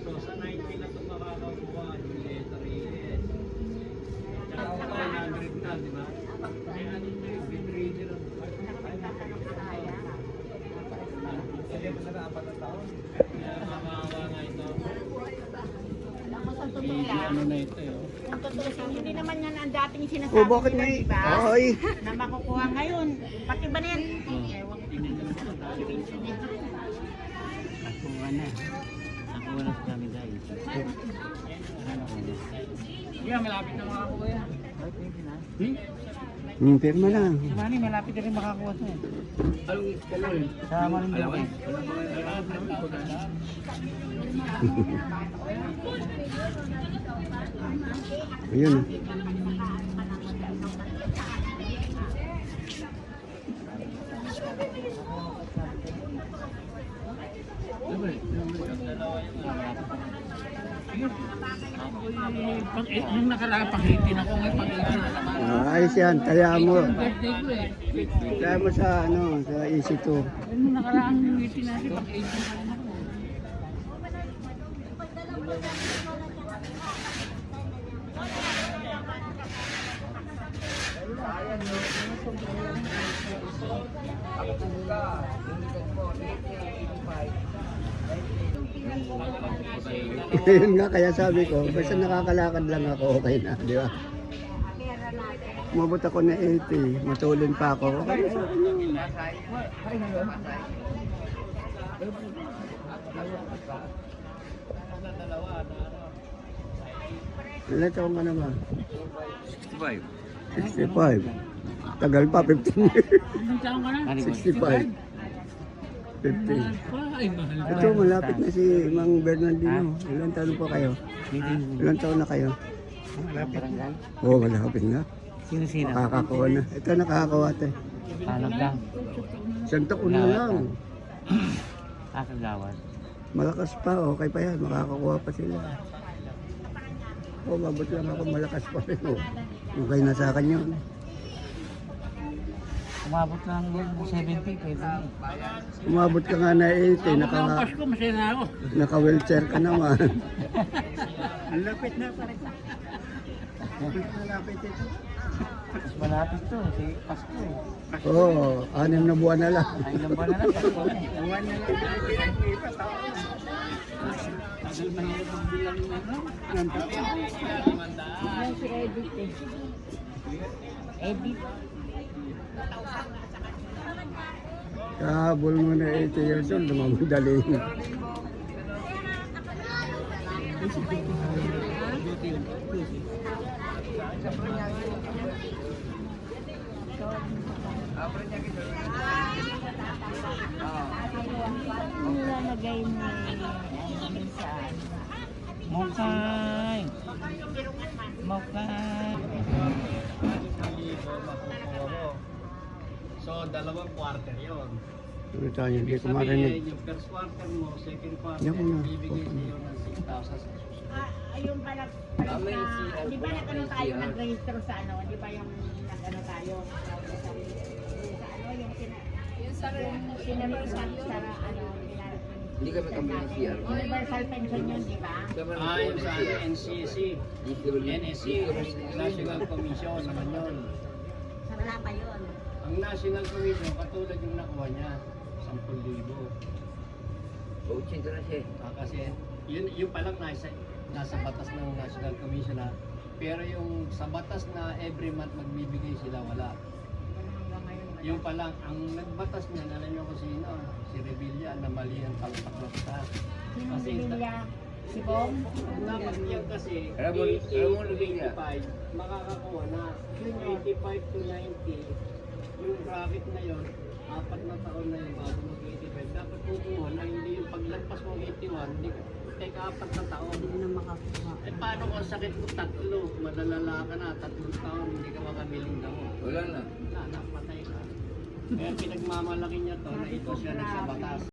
So sa 90 na ito makakakuha, Julieta Reyes. Tsaka 100 na, di ba? Kaya ano ito yung bid-reader ang kaya makawa nga ito. Ano na ito yun? Kung tutusin, hindi naman yan ang dating sinasabi Oh, bakit nila, may... diba? Ay! Na makukuha ngayon. Pati ba na yan? Ewan ko. Nakuha na. Nakuha na sa kami dahil. Yeah, malapit na makakuha yan. Pirma lang. Mani, malapit na rin makakuha siya. Sa Marinduque. Ayun. Nung nakaraan pang-18 ako, ngayon pang-18 na naman. Ayos yan. Kaya mo. Birthday ko eh. Kaya mo sa ano, sa EC2. Nung nakaraan yung 18 natin, pang-18 na rin ako. Yun nga, kaya sabi ko, basta nakakalakad lang ako, okay na, di ba? Umabot ako na 80, matulin pa ako. Okay na sa akin yun. Ilan taon ka naman? 65. 65. Tagal pa, 15 years. Ilang taon ka na? 65. 50. Ay, mahal pa. Ito, malapit na si Mang Bernardino. Ilan taon po kayo? Ilan taon na kayo? Malapit. Oo, malapit na. Sino-sino? Makakakuha na. Ito, nakakakuha tayo. Palag lang. Isang taon na lang. Kagawad. Malakas pa, okay pa yan. Makakakuha pa sila. Oo, mabot lang ako, malakas pa rin. Oh. Okay na sa akin yun. Umabot lang yung 70, pwede na. Umabot ka nga na 80, Ang Pasko, masaya na ako. naka-wheelchair ka naman. Ang lapit na pare. Malapit ito. Mas malapit to, si Pasko eh. Oo, 6 na buwan na lang. Ay, ilang buwan na lang, Pasko eh. Buwan na lang. Tagal mahirap magbilang ng ano. Yan si Edith eh. Edith. Kahabol mo na 80 years old, lumamadaling. Nilalagay ni minsan. Mokay! Mokay! So, dalawang quarter yun. Ano tayo, hindi ko Sabihin, marinig. yung first quarter mo, second quarter, Yan ko na. bibigay sa'yo ng 6,000. Ayun pala, di ba nag-ano tayo, nag-register sa ano, di ba yung nag-ano tayo, sa ano, yung sinanong sa ano, Hindi kami kami ng CR. Universal Pension yun, di ba? Yung sa NCC, NSC, National Commission naman yun. Sa wala pa yun. Ang National Commission, katulad yung nakuha niya, 10,000. Coaching na siya. Kasi yun palang nasa batas ng National Commission na, pero yung sa batas na every month magbibigay sila, wala. Hanggang ngayon, wala. Yung palang, ang nagbatas niya, alam niyo kung sino, si Revilla, na mali ang pagpaklokta. Sinong Sibilya? Si Bong? Dapat yan kasi, Alam mo, Revilla. 85, makakakuha na. Yung 85 to 90, yung bracket na yon, 4 na taon na yun bago mag-85. Dapat kukuha na hindi yung paglagpas mo 81, hindi ka, teka 4 na taon. Hindi na makakuha. Eh paano kung sakit mo 3, madalala ka na, 3 taon, hindi ka makamiling damo. Wala na. Wala na, patay ka. Kaya pinagmamalaki niya to na ito siya nagsabatas.